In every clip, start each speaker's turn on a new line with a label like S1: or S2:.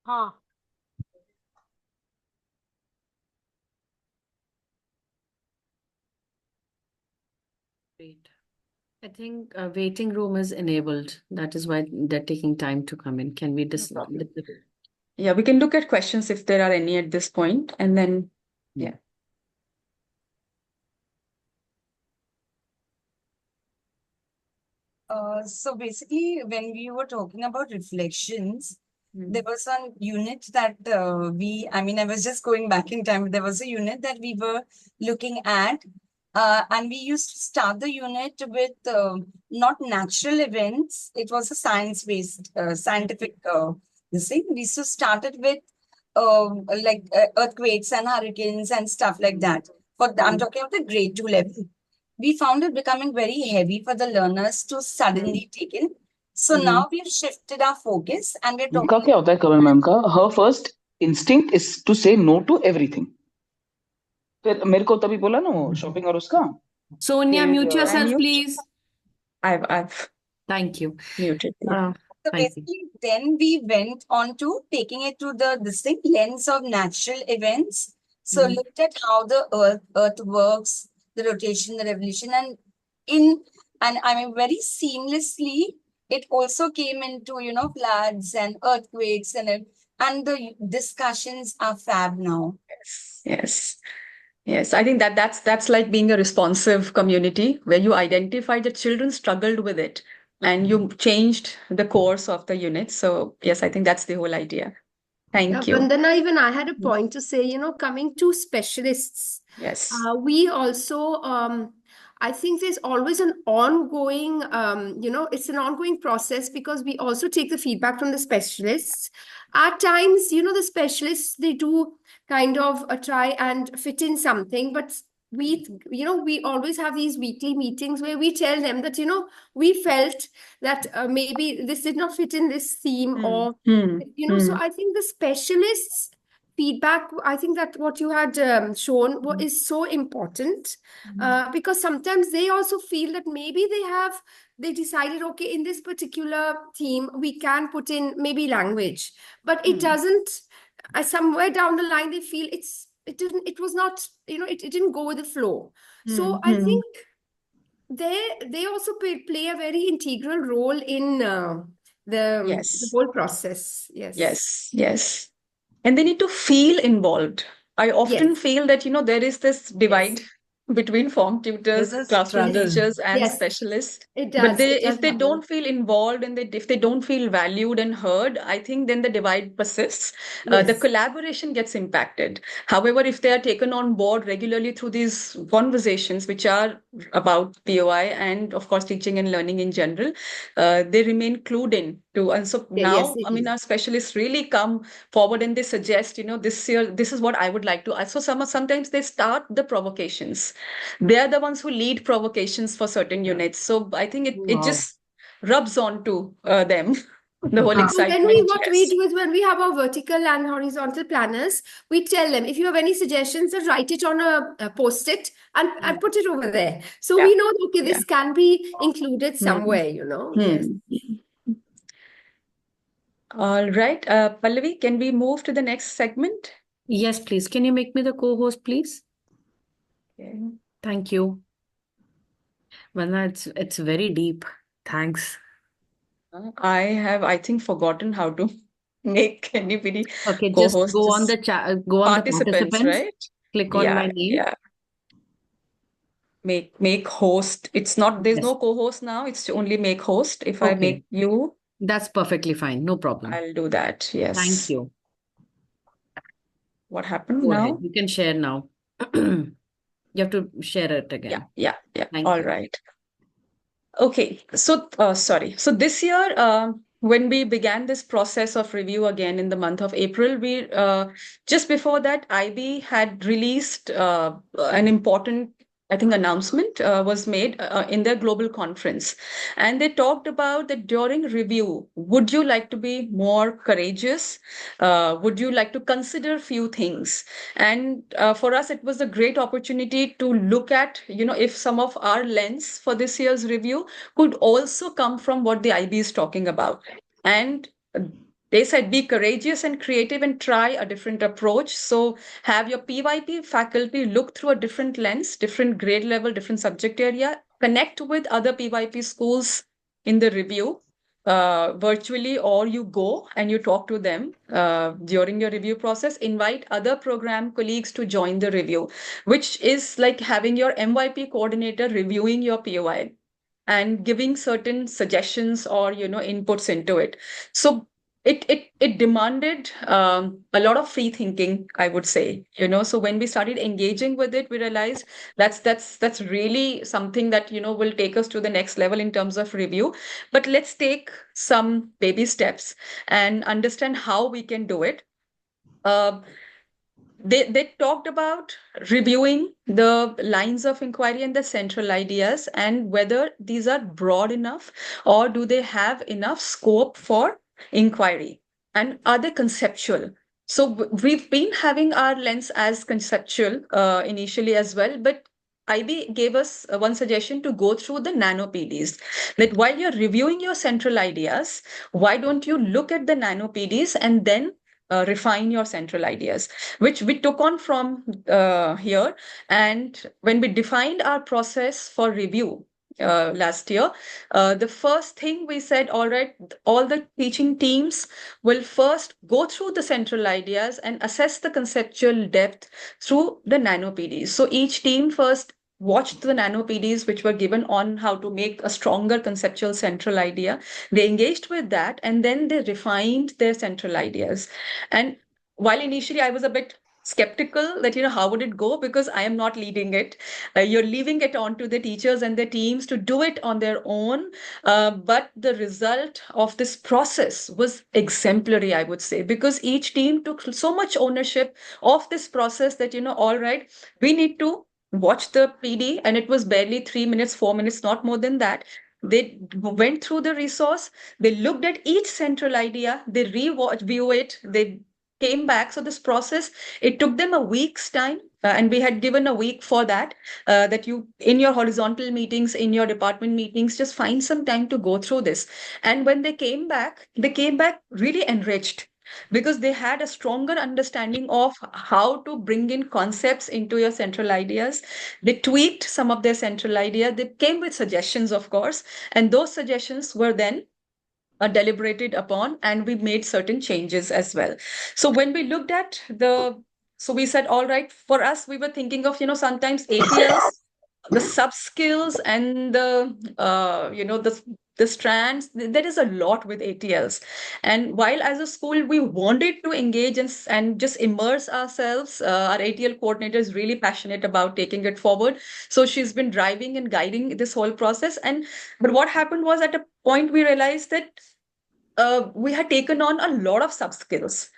S1: हाँ.
S2: Great. I think waiting room is enabled. That is why they're taking time to come in. Can we just
S3: Yeah, we can look at questions if there are any at this point, and then yeah.
S4: So basically, when we were talking about reflections, there was one unit that I was just going back in time. There was a unit that we were looking at, and we used to start the unit with not natural events. It was a science-based, scientific this thing. We used to start it with earthquakes and hurricanes and stuff like that. I'm talking about the grade 2 level. We found it becoming very heavy for the learners to suddenly take in. So now we've shifted our focus and we're
S5: इनका
S4: talking.
S5: क्या होता है कमल ma'am का her first instinct is to say no to everything. फिर मेरे को तभी बोला ना वो शॉपिंग और उसका
S2: Sonia,
S5: फिर,
S2: mute yourself,
S3: mute.
S2: please.
S3: I've
S2: Thank you.
S3: muted.
S4: So
S2: Thank you.
S4: basically, then we went on to taking it to the distinct lens of natural events. So looked at how the earth works, the rotation, the revolution, and very seamlessly, it also came into, floods and earthquakes and the discussions are fab now.
S3: Yes. I think that's like being a responsive community where you identify that children struggled with it and you changed the course of the unit. So yes, I think that's the whole idea. Thank you.
S1: Vandana, even I had a point to say, coming to specialists.
S3: Yes.
S1: We also, I think there's always an ongoing, it's an ongoing process because we also take the feedback from the specialists. At times, the specialists, they do kind of try and fit in something, but we always have these weekly meetings where we tell them that, we felt that maybe this did not fit in this theme or, so I think the specialists feedback, I think that what you had shown is so important because sometimes they also feel that maybe they decided, okay, in this particular theme, we can put in maybe language, but it doesn't, somewhere down the line, they feel it was not, it didn't go with the flow. So I think they also play a very integral role in the whole process.
S3: Yes. And they need to feel involved. I often feel that, there is this divide between form tutors, classroom teachers, and specialists.
S1: It does.
S3: But if they don't feel involved and if they don't feel valued and heard, I think then the divide persists. The collaboration gets impacted. However, if they are taken on board regularly through these conversations, which are about POI and of course teaching and learning in general, they remain clued in to. And so now, our specialists really come forward and they suggest, this year, this is what I would like to. So sometimes they start the provocations. They are the ones who lead provocations for certain units. So I think it just rubs on to them. The whole excitement.
S1: What we do is when we have our vertical and horizontal planners, we tell them, if you have any suggestions, just write it on a post-it and put it over there. So we know, okay, this can be included somewhere, Yes.
S3: All right. Pallavi, can we move to the next segment?
S2: Yes, please. Can you make me the co-host, please?
S3: Okay.
S2: Thank you. Vandana, it's very deep. Thanks.
S3: I have, I think, forgotten how to make anybody
S2: Okay,
S3: co-host.
S2: just go on the go on the participants,
S3: right?
S2: Click on my name.
S3: Yeah. Make host. It's not, there's no co-host now. It's only make host. If I make you.
S2: That's perfectly fine. No problem.
S3: I'll do that. Yes.
S2: Thank you.
S3: What happened
S2: Go
S3: now?
S2: ahead. You can share now. You have to share it again.
S3: Yeah.
S2: Thank
S3: All
S2: you.
S3: right. Okay. So, sorry. So this year, when we began this process of review again in the month of April, we just before that, IB had released an important, I think, announcement was made in their global conference. And they talked about that during review, would you like to be more courageous? Would you like to consider few things? And for us, it was a great opportunity to look at, if some of our lens for this year's review could also come from what the IB is talking about. And They said be courageous and creative and try a different approach. So have your PYP faculty look through a different lens, different grade level, different subject area, connect with other PYP schools in the review virtually, or you go and you talk to them during your review process. Invite other program colleagues to join the review, which is like having your MYP coordinator reviewing your POI and giving certain suggestions or inputs into it. So it demanded a lot of free thinking, I would say. So when we started engaging with it, we realized that's really something that will take us to the next level in terms of review. But let's take some baby steps and understand how we can do it. uh, they talked about reviewing the lines of inquiry and the central ideas, and whether these are broad enough or do they have enough scope for inquiry, and are they conceptual. So we've been having our lens as conceptual initially as well, but IB gave us one suggestion to go through the nano PDs. That while you're reviewing your central ideas, why don't you look at the nano PDs and then refine your central ideas, which we took on from here. And when we defined our process for review last year, the first thing we said, all right, all the teaching teams will first go through the central ideas and assess the conceptual depth through the nano PDs. So each team first watched the nano PDs which were given on how to make a stronger conceptual central idea. They engaged with that, and then they refined their central ideas. And while initially I was a bit skeptical that how would it go, because I am not leading it. You're leaving it on to the teachers and the teams to do it on their own. But the result of this process was exemplary, I would say, because each team took so much ownership of this process that all right, we need to watch the PD, and it was barely 3 minutes, 4 minutes, not more than that. They went through the resource, they looked at each central idea, they review it, they came back. So this process, it took them a week's time. And we had given a week for that, that you, in your horizontal meetings, in your department meetings, just find some time to go through this. And when they came back really enriched, because they had a stronger understanding of how to bring in concepts into your central ideas. They tweaked some of their central idea. They came with suggestions, of course, and those suggestions were then deliberated upon, and we made certain changes as well. So when we looked at so we said, all right, for us, we were thinking of, sometimes ATLs, the sub skills and the strands. There is a lot with ATLs. And while as a school, we wanted to engage and just immerse ourselves, our ATL coordinator is really passionate about taking it forward. So she's been driving and guiding this whole process. But what happened was, at a point, we realized that we had taken on a lot of sub skills,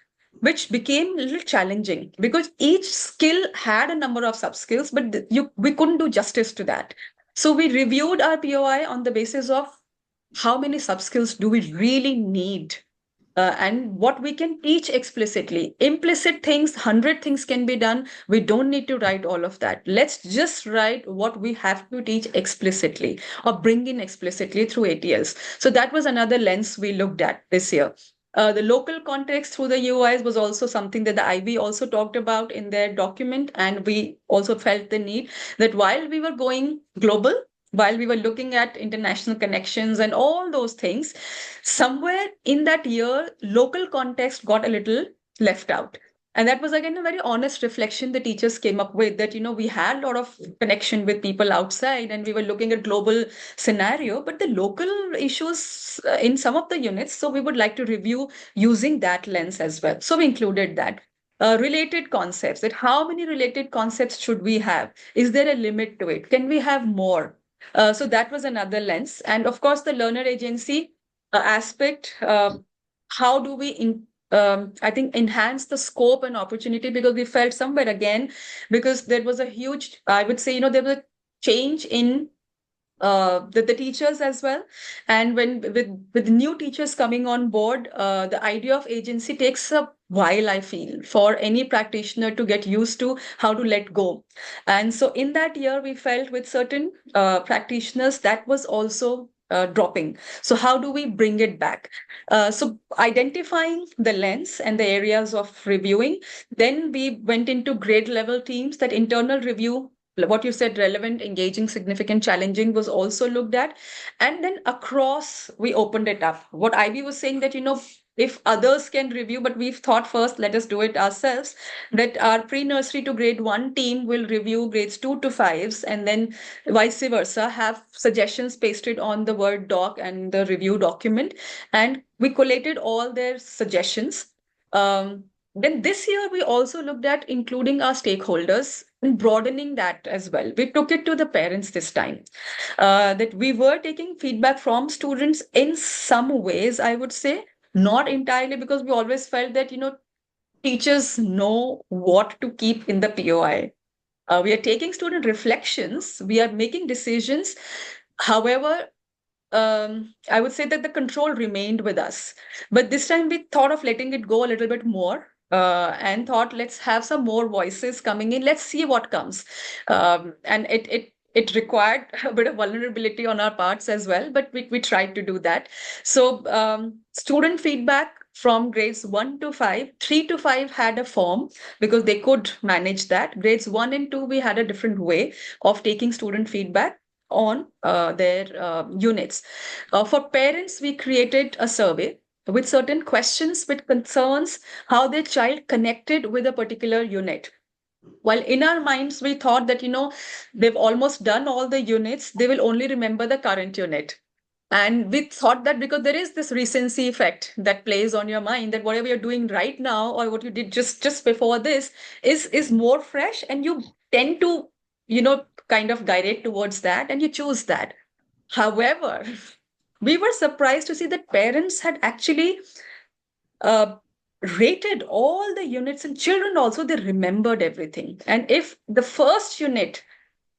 S3: which became a little challenging because each skill had a number of sub skills, but we couldn't do justice to that. So we reviewed our POI on the basis of how many sub skills do we really need, and what we can teach explicitly. Implicit things, 100 things can be done. We don't need to write all of that. Let's just write what we have to teach explicitly or bring in explicitly through ATLs. So that was another lens we looked at this year. The local context through the UIs was also something that the IB also talked about in their document. And we also felt the need that while we were going global, while we were looking at international connections and all those things, somewhere in that year, local context got a little left out. And that was again a very honest reflection the teachers came up with, that, we had a lot of connection with people outside and we were looking at global scenario, but the local issues in some of the units. So we would like to review using that lens as well. So we included that. Related concepts, that how many related concepts should we have? Is there a limit to it? Can we have more? So that was another lens. And of course, the learner agency aspect, how do we I think enhance the scope and opportunity, because we felt somewhere again, because there was a huge, I would say, there was a change in the teachers as well. And when with new teachers coming on board, the idea of agency takes a while, I feel, for any practitioner to get used to how to let go. And so in that year, we felt with certain practitioners that was also dropping. So how do we bring it back? So identifying the lens and the areas of reviewing, then we went into grade level teams. That internal review, what you said, relevant, engaging, significant, challenging, was also looked at. And then across, we opened it up. What Ivy was saying, that, if others can review, but we've thought first, let us do it ourselves, that our pre-nursery to grade 1 team will review grades 2 to 5s, and then vice versa, have suggestions pasted on the Word doc and the review document. And we collated all their suggestions. Then this year, we also looked at including our stakeholders and broadening that as well. We took it to the parents this time. That we were taking feedback from students in some ways, I would say, not entirely, because we always felt that, teachers know what to keep in the POI. We are taking student reflections, we are making decisions. However, I would say that the control remained with us. But this time we thought of letting it go a little bit more, and thought, let's have some more voices coming in. Let's see what comes. And it required a bit of vulnerability on our parts as well, but we tried to do that. So student feedback from grades 1 to 5, 3 to 5 had a form because they could manage that. Grades 1 and 2, we had a different way of taking student feedback on their units. For parents, we created a survey with certain questions which concerns how their child connected with a particular unit. While in our minds, we thought that, they've almost done all the units, they will only remember the current unit. And we thought that because there is this recency effect that plays on your mind, that whatever you're doing right now or what you did just before this is more fresh, and you tend to, kind of guide towards that, and you choose that. However, we were surprised to see that parents had actually uh, rated all the units, and children also, they remembered everything. And if the first unit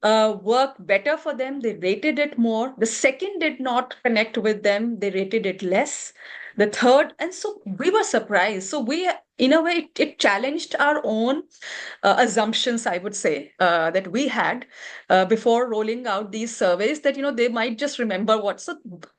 S3: worked better for them, they rated it more. The second did not connect with them, they rated it less. The third, and so we were surprised. So we, in a way, it challenged our own assumptions, I would say, that we had before rolling out these surveys, that, they might just remember what. So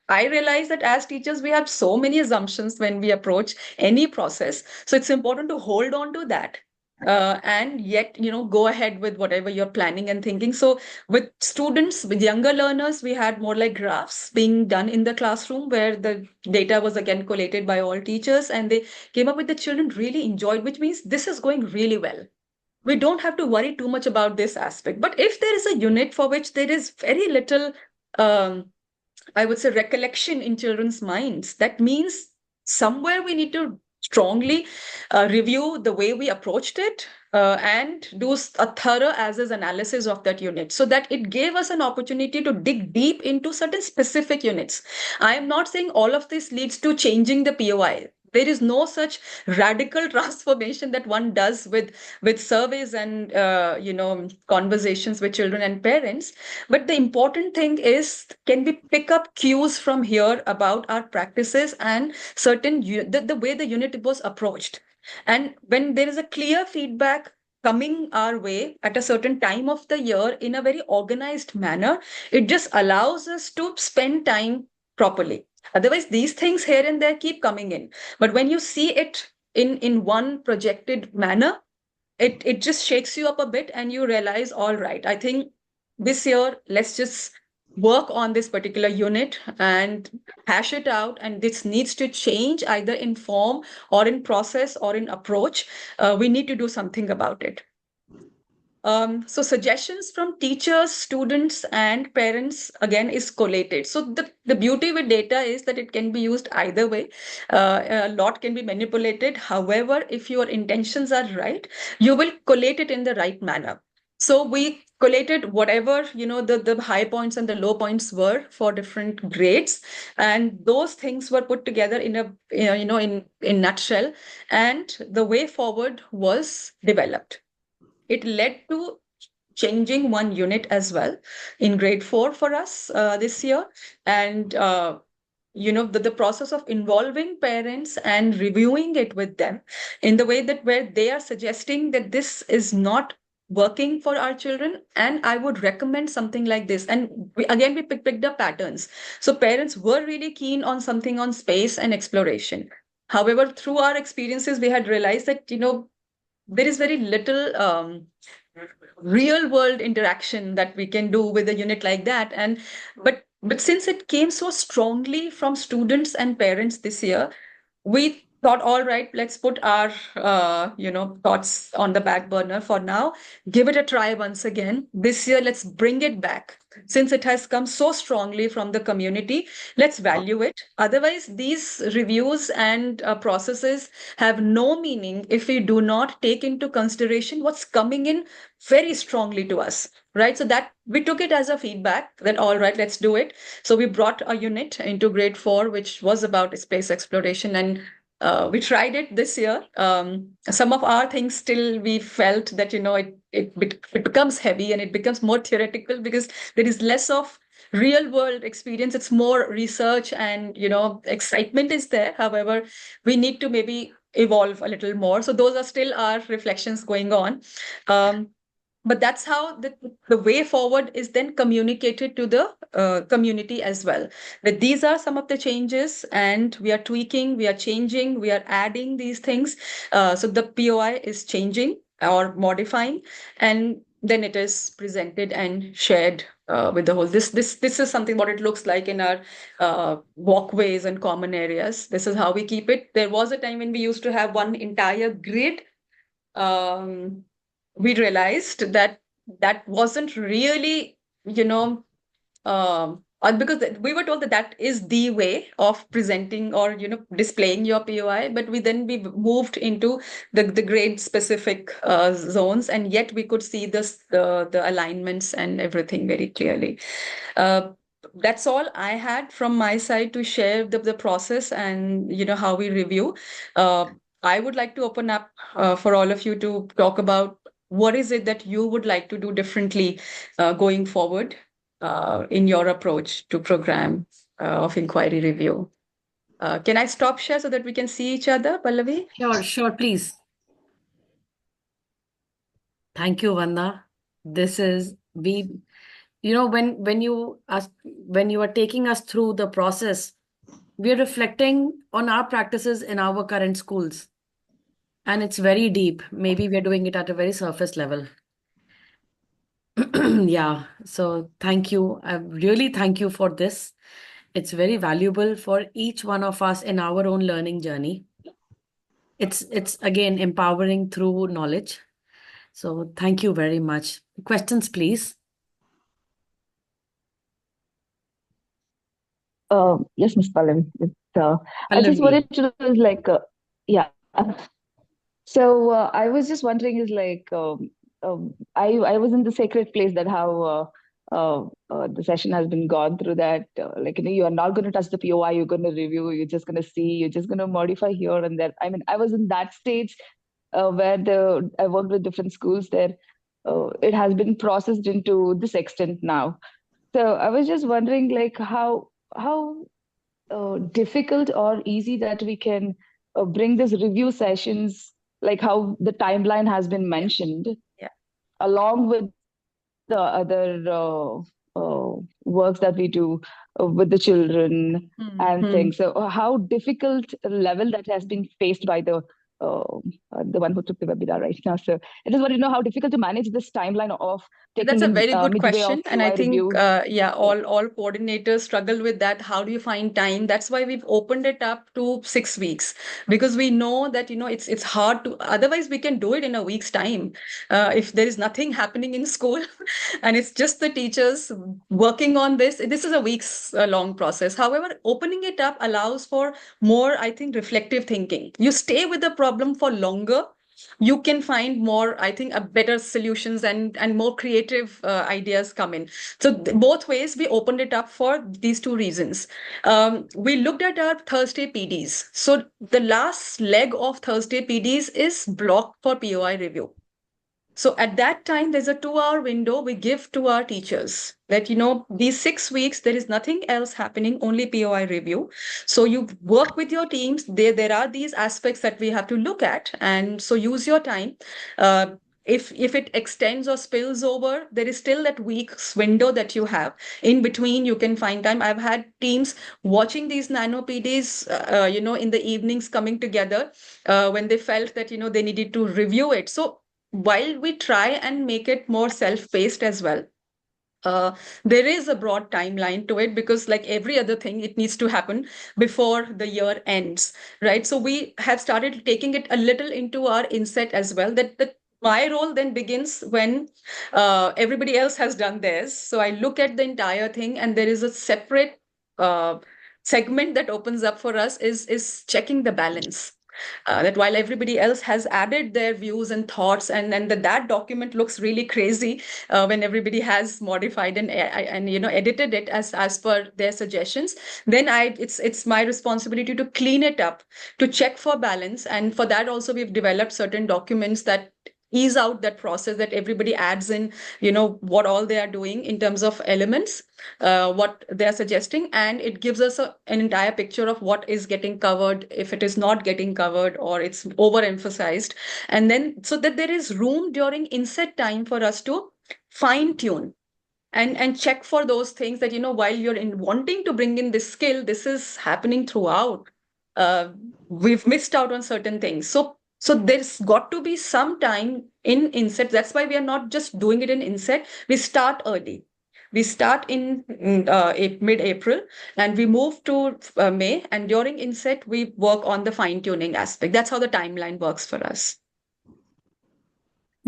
S3: I realized that as teachers, we have so many assumptions when we approach any process. So it's important to hold on to that. And yet, go ahead with whatever you're planning and thinking. So with students, with younger learners, we had more like graphs being done in the classroom, where the data was again collated by all teachers, and they came up with the children really enjoyed, which means this is going really well. We don't have to worry too much about this aspect. But if there is a unit for which there is very little, I would say, recollection in children's minds, that means somewhere we need to strongly review the way we approached it, and do a thorough as-is analysis of that unit, so that it gave us an opportunity to dig deep into certain specific units. I am not saying all of this leads to changing the POI. There is no such radical transformation that one does with surveys and conversations with children and parents. But the important thing is, can we pick up cues from here about our practices and certain the way the unit was approached? And when there is a clear feedback coming our way at a certain time of the year in a very organized manner, it just allows us to spend time properly. Otherwise, these things here and there keep coming in. But when you see it in one projected manner, it just shakes you up a bit, and you realize, all right, I think this year, let's just work on this particular unit and hash it out. And this needs to change either in form or in process or in approach. We need to do something about it. So suggestions from teachers, students, and parents again is collated. So the beauty with data is that it can be used either way. A lot can be manipulated. However, if your intentions are right, you will collate it in the right manner. So we collated whatever, the high points and the low points were for different grades. And those things were put together in a, in nutshell. And the way forward was developed. It led to changing one unit as well in grade 4 for us this year. And the process of involving parents and reviewing it with them in the way that where they are suggesting that this is not working for our children. And I would recommend something like this. And we picked up patterns. So parents were really keen on something on space and exploration. However, through our experiences, we had realized that, there is very little real world interaction that we can do with a unit like that. And but since it came so strongly from students and parents this year, we thought, all right, let's put our thoughts on the back burner for now. Give it a try once again this year. Let's bring it back. Since it has come so strongly from the community, let's value it. Otherwise, these reviews and processes have no meaning if we do not take into consideration what's coming in very strongly to us, right? So that we took it as a feedback that, all right, let's do it. So we brought a unit into grade 4, which was about space exploration, and we tried it this year. Some of our things still we felt that, it becomes heavy and it becomes more theoretical because there is less of real world experience. It's more research and, excitement is there. However, we need to maybe evolve a little more. So those are still our reflections going on. But that's how the way forward is then communicated to the community as well. That these are some of the changes, and we are tweaking, we are changing, we are adding these things. So the POI is changing or modifying, and then it is presented and shared with the whole. This is something what it looks like in our walkways and common areas. This is how we keep it. There was a time when we used to have one entire grid. We realized that that wasn't really, because we were told that that is the way of presenting or, displaying your POI, but we moved into the grade specific zones, and yet we could see the alignments and everything very clearly. That's all I had from my side to share the process and, how we review. I would like to open up for all of you to talk about what is it that you would like to do differently going forward in your approach to program of inquiry review. Can I stop share so that we can see each other, Pallavi?
S2: Sure, please. Thank you, Vanda. This is when you are taking us through the process, we are reflecting on our practices in our current schools. And it's very deep. Maybe we're doing it at a very surface level. Yeah. So thank you. I really thank you for this. It's very valuable for each one of us in our own learning journey. It's again empowering through knowledge. So thank you very much. Questions, please.
S6: Yes, Ms. Pallavi. I just
S2: Pallavi.
S6: wanted to know, is like, yeah. So I was just wondering, is like, I was in the sacred place that how the session has been gone through that. Like, you are not going to touch the POI, you're going to review, you're just going to see, you're just going to modify here and there. I mean, I was in that stage where I worked with different schools there. It has been processed into this extent now. So I was just wondering, like, how difficult or easy that we can bring these review sessions, like how the timeline has been mentioned,
S3: Yeah.
S6: along with the other works that we do with the children and things. So how difficult level that has been faced by the one who took the webinar right now. So I just want to know how difficult to manage this timeline of taking
S3: That's a
S6: in
S3: very good
S6: midway
S3: question.
S6: of
S3: And I
S6: POI
S3: think,
S6: review.
S3: all coordinators struggle with that. How do you find time? That's why we've opened it up to 6 weeks, because we know that, it's hard to, otherwise we can do it in a week's time. If there is nothing happening in school and it's just the teachers working on this is a week's long process. However, opening it up allows for more, I think, reflective thinking. You stay with the problem for longer, you can find more, I think, better solutions and more creative ideas come in. So both ways we opened it up for these two reasons. We looked at our Thursday PDs. So the last leg of Thursday PDs is blocked for POI review. So at that time, there's a 2-hour window we give to our teachers that, these 6 weeks, there is nothing else happening, only POI review. So you work with your teams. There are these aspects that we have to look at. And so use your time. if it extends or spills over, there is still that week's window that you have. In between, you can find time. I've had teams watching these nano PDs, in the evenings coming together when they felt that, they needed to review it. So while we try and make it more self-paced as well, there is a broad timeline to it, because like every other thing, it needs to happen before the year ends, right? So we have started taking it a little into our inset as well, that my role then begins when everybody else has done theirs. So I look at the entire thing, and there is a separate uh, segment that opens up for us, is checking the balance. That while everybody else has added their views and thoughts, and that document looks really crazy when everybody has modified and edited it as per their suggestions, then it's my responsibility to clean it up, to check for balance. And for that also, we've developed certain documents that ease out that process, that everybody adds in what all they are doing in terms of elements, what they are suggesting, and it gives us an entire picture of what is getting covered, if it is not getting covered, or it's overemphasized. And then, so that there is room during inset time for us to fine tune and check for those things, that while you're in wanting to bring in this skill, this is happening throughout. We've missed out on certain things. So there's got to be some time in inset. That's why we are not just doing it in inset. We start early. We start in mid-April, and we move to May. And during inset, we work on the fine-tuning aspect. That's how the timeline works for us.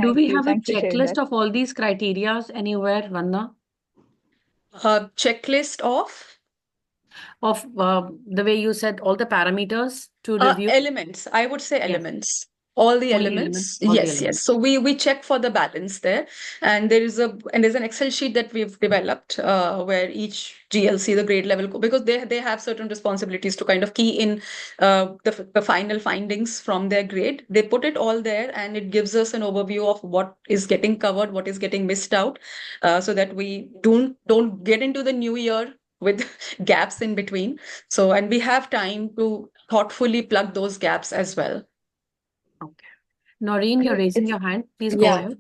S2: Do
S6: Thank
S2: we
S6: you.
S2: have a
S6: Thanks for sharing
S2: checklist
S6: that.
S2: of all these criterias anywhere, Vandana?
S3: Checklist
S2: Of the way you said all the parameters to review?
S3: elements. I would say
S2: Yes.
S3: elements. All the
S2: Only elements.
S3: elements.
S2: All the
S3: Yes, yes.
S2: elements.
S3: So we check for the balance there, and there's an Excel sheet that we've developed where each GLC, the grade level, because they have certain responsibilities to kind of key in the final findings from their grade. They put it all there, and it gives us an overview of what is getting covered, what is getting missed out, so that we don't get into the new year with gaps in between. So, and we have time to thoughtfully plug those gaps as well.
S2: Okay. Noreen, you're raising
S6: It's
S2: your hand. Please go
S7: Yeah.
S2: ahead.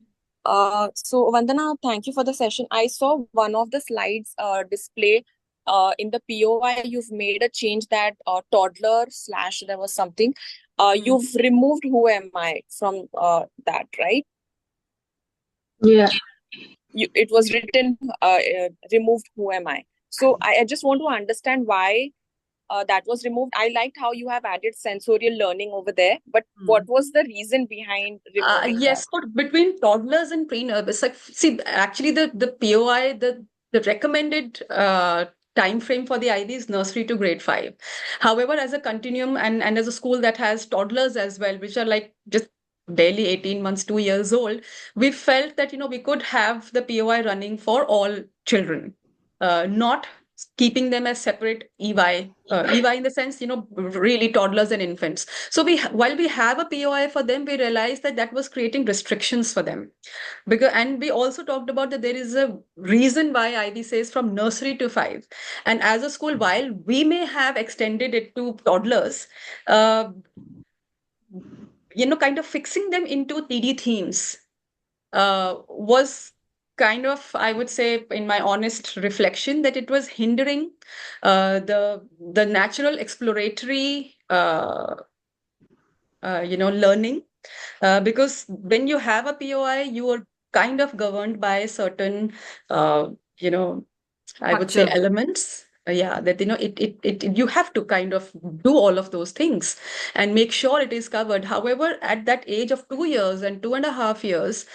S7: So Vandana, thank you for the session. I saw one of the slides display in the POI. You've made a change that toddler slash there was something. You've removed who am I from that, right?
S8: Yeah.
S7: It was written removed who am I. So I just want to understand why that was removed. I liked how you have added sensorial learning over there, but what was the reason behind removing that?
S3: Yes, but between toddlers and prenup, it's like, see, actually the POI, the recommended time frame for the IB is nursery to grade 5. However, as a continuum and as a school that has toddlers as well, which are like just barely 18 months, 2 years old, we felt that, we could have the POI running for all children, not keeping them as separate EY, EY in the sense, really toddlers and infants. So while we have a POI for them, we realized that was creating restrictions for them. And we also talked about that there is a reason why IB says from nursery to 5. And as a school, while we may have extended it to toddlers, kind of fixing them into TD themes was kind of, I would say, in my honest reflection, that it was hindering the natural exploratory learning, because when you have a POI, you are kind of governed by certain I would say
S2: Structure.
S3: elements. Yeah, that you have to kind of do all of those things and make sure it is covered. However, at that age of 2 years and 2.5 years,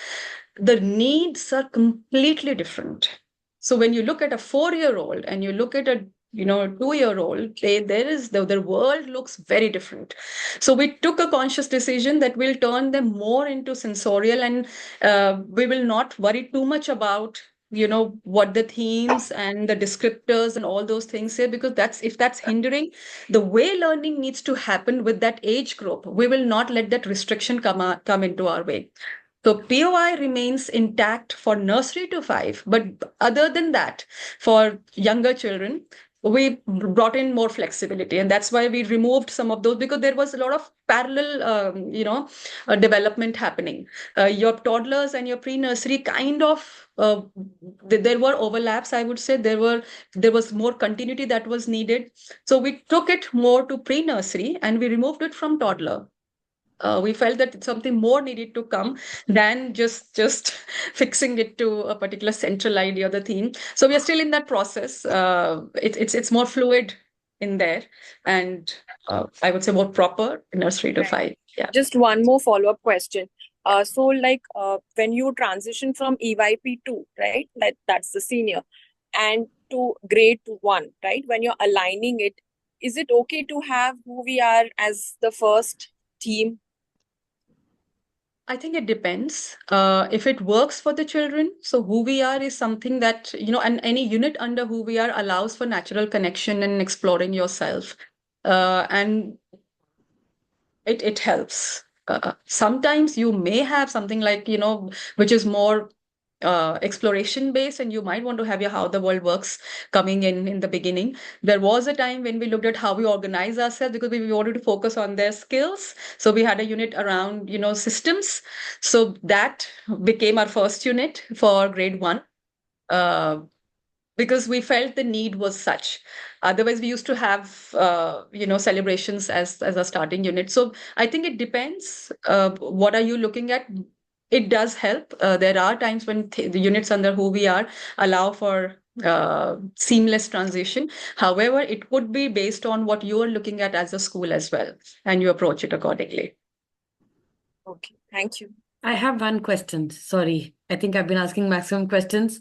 S3: the needs are completely different. So when you look at a 4-year-old and you look at a 2-year-old, the world looks very different. So we took a conscious decision that we'll turn them more into sensorial, and we will not worry too much about what the themes and the descriptors and all those things say, because if that's hindering the way learning needs to happen with that age group, we will not let that restriction come into our way. So POI remains intact for nursery to 5, but other than that, for younger children, we brought in more flexibility, and that's why we removed some of those, because there was a lot of parallel development happening. Your toddlers and your pre-nursery kind of there were overlaps, I would say. There was more continuity that was needed, so we took it more to pre-nursery and we removed it from toddler. We felt that something more needed to come than just fixing it to a particular central idea or the theme. So we are still in that process. It's more fluid in there, and I would say more proper nursery to
S7: Right.
S3: 5. Yeah.
S7: Just one more follow-up question. So like when you transition from EYP2, right? Like that's the senior, and to grade 1, right? When you're aligning it, is it okay to have who we are as the first team?
S3: I think it depends. If it works for the children, so who we are is something that, and any unit under who we are allows for natural connection and exploring yourself. And it helps. Sometimes you may have something like, which is more exploration based, and you might want to have your how the world works coming in the beginning. There was a time when we looked at how we organize ourselves, because we wanted to focus on their skills. So we had a unit around, systems. So that became our first unit for grade 1. Because we felt the need was such. Otherwise, we used to have, celebrations as a starting unit. So I think it depends. What are you looking at? It does help. There are times when the units under who we are allow for seamless transition. However, it would be based on what you are looking at as a school as well, and you approach it accordingly.
S7: Okay, thank you.
S2: I have one question. Sorry, I think I've been asking maximum questions.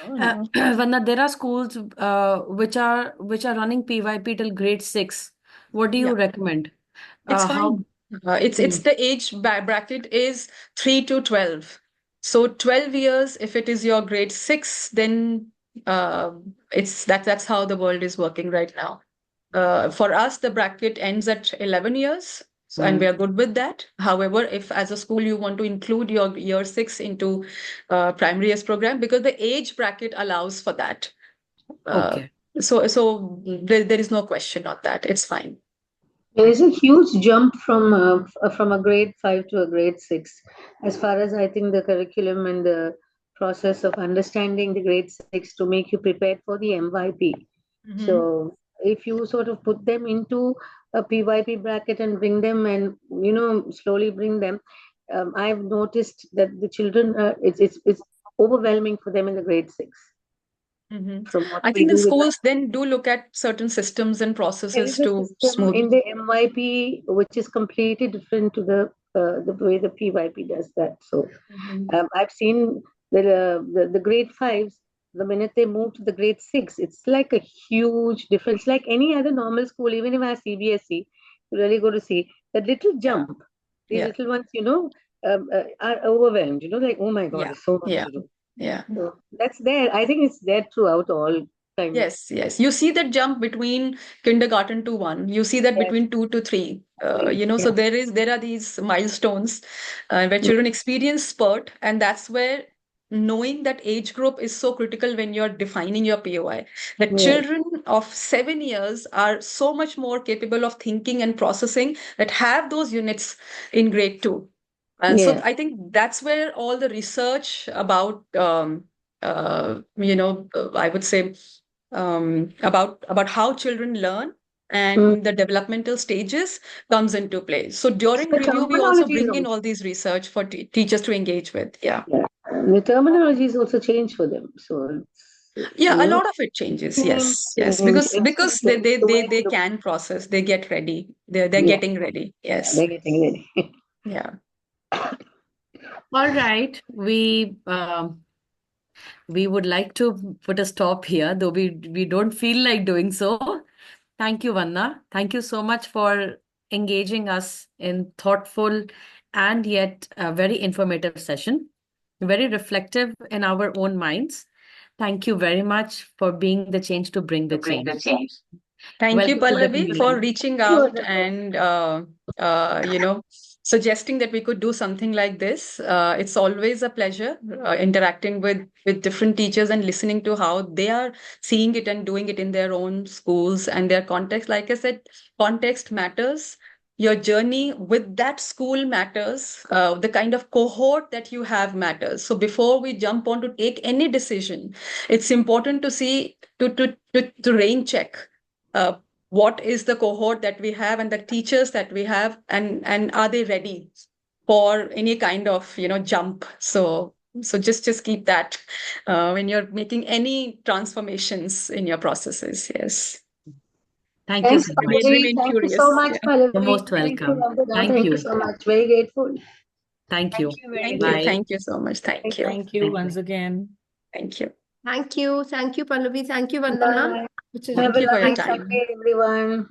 S3: Oh, no.
S2: Vandana, there are schools which are running PYP till grade 6. What do you
S3: Yeah.
S2: recommend?
S3: It's
S2: How?
S3: fine. It's the age bracket is 3 to 12. So 12 years, if it is your grade 6, then that's how the world is working right now. For us, the bracket ends at 11 years, and we are good with that. However, if as a school you want to include your year 6 into primary years program, because the age bracket allows for that.
S2: Okay.
S3: So there is no question on that. It's fine.
S8: There is a huge jump from a grade 5 to a grade 6, as far as I think the curriculum and the process of understanding the grade 6 to make you prepared for the MYP.
S3: Mhm.
S8: So if you sort of put them into a PYP bracket and bring them and slowly bring them, I've noticed that the children it's overwhelming for them in the grade 6 from what
S3: I
S8: we
S3: think the
S8: do with
S3: schools then do look at certain systems and
S8: there
S3: processes
S8: is a
S3: to
S8: system
S3: smooth.
S8: in the MYP which is completely different to the way the PYP does that. So I've seen the grade 5s. The minute they move to the grade 6, it's like a huge difference. Like any other normal school, even if I have CBSE, you really go to see that little jump. These
S3: Yeah.
S8: little ones, are overwhelmed. Like, oh my God,
S3: Yeah.
S8: there's so much
S3: Yeah.
S8: to do.
S3: Yeah.
S8: So that's there. I think it's there throughout all kind of.
S3: Yes. You see that jump between kindergarten to 1. You see that
S8: Yes.
S3: between 2 to 3.
S8: Yeah.
S3: So there are these milestones where children experience spurt, and that's where knowing that age group is so critical when you're defining your POI. That
S8: Yes.
S3: children of 7 years are so much more capable of thinking and processing that have those units in grade 2. And so
S8: Yeah.
S3: I think that's where all the research about, I would say, about how children learn and the developmental stages comes into play. So during
S8: The
S3: review, we also
S8: terminology is
S3: bring in
S8: also,
S3: all these research for teachers to engage with. Yeah.
S8: the terminology is also changed for them. So
S3: Yeah, a lot of it changes.
S8: name
S3: Yes,
S8: change, everything
S3: because
S8: change. The way
S3: they
S8: they look.
S3: can process, they get ready. They're
S8: Yeah,
S3: getting ready. Yes.
S8: they're getting ready.
S3: Yeah.
S2: All right. We would like to put a stop here, though we don't feel like doing so. Thank you, Vanna. Thank you so much for engaging us in thoughtful and yet a very informative session. Very reflective in our own minds. Thank you very much for being the change to bring the change.
S3: Thank you,
S2: Welcome to the
S3: Pallavi, for
S2: community.
S3: reaching out and suggesting that we could do something like this. It's always a pleasure interacting with different teachers and listening to how they are seeing it and doing it in their own schools and their context. Like I said, context matters. Your journey with that school matters. The kind of cohort that you have matters. So before we jump on to take any decision, it's important to see to rain check what is the cohort that we have and the teachers that we have, and are they ready for any kind of jump. So just keep that when you're making any transformations in your processes. Yes.
S2: Thank you
S8: Thanks,
S2: so much.
S8: Pallavi. Thank you so much,
S3: Yeah.
S2: You're
S8: Pallavi.
S2: most
S8: Thank you,
S2: welcome.
S8: Vandana.
S2: Thank
S8: Thank you
S2: you.
S8: so much. Very grateful.
S2: Thank you.
S4: Thank you very
S3: Thank
S4: much.
S3: you.
S2: Bye.
S3: Thank you so much. Thank you.
S9: Thank you
S2: Thank
S9: once
S2: you.
S9: again.
S3: Thank you.
S1: Thank you. Thank you, Pallavi. Thank you, Vandana.
S8: Bye.
S1: Which is
S8: Have
S3: Thank
S8: a
S3: you for your
S8: lovely
S1: thank you.
S3: time.
S8: Sunday, everyone.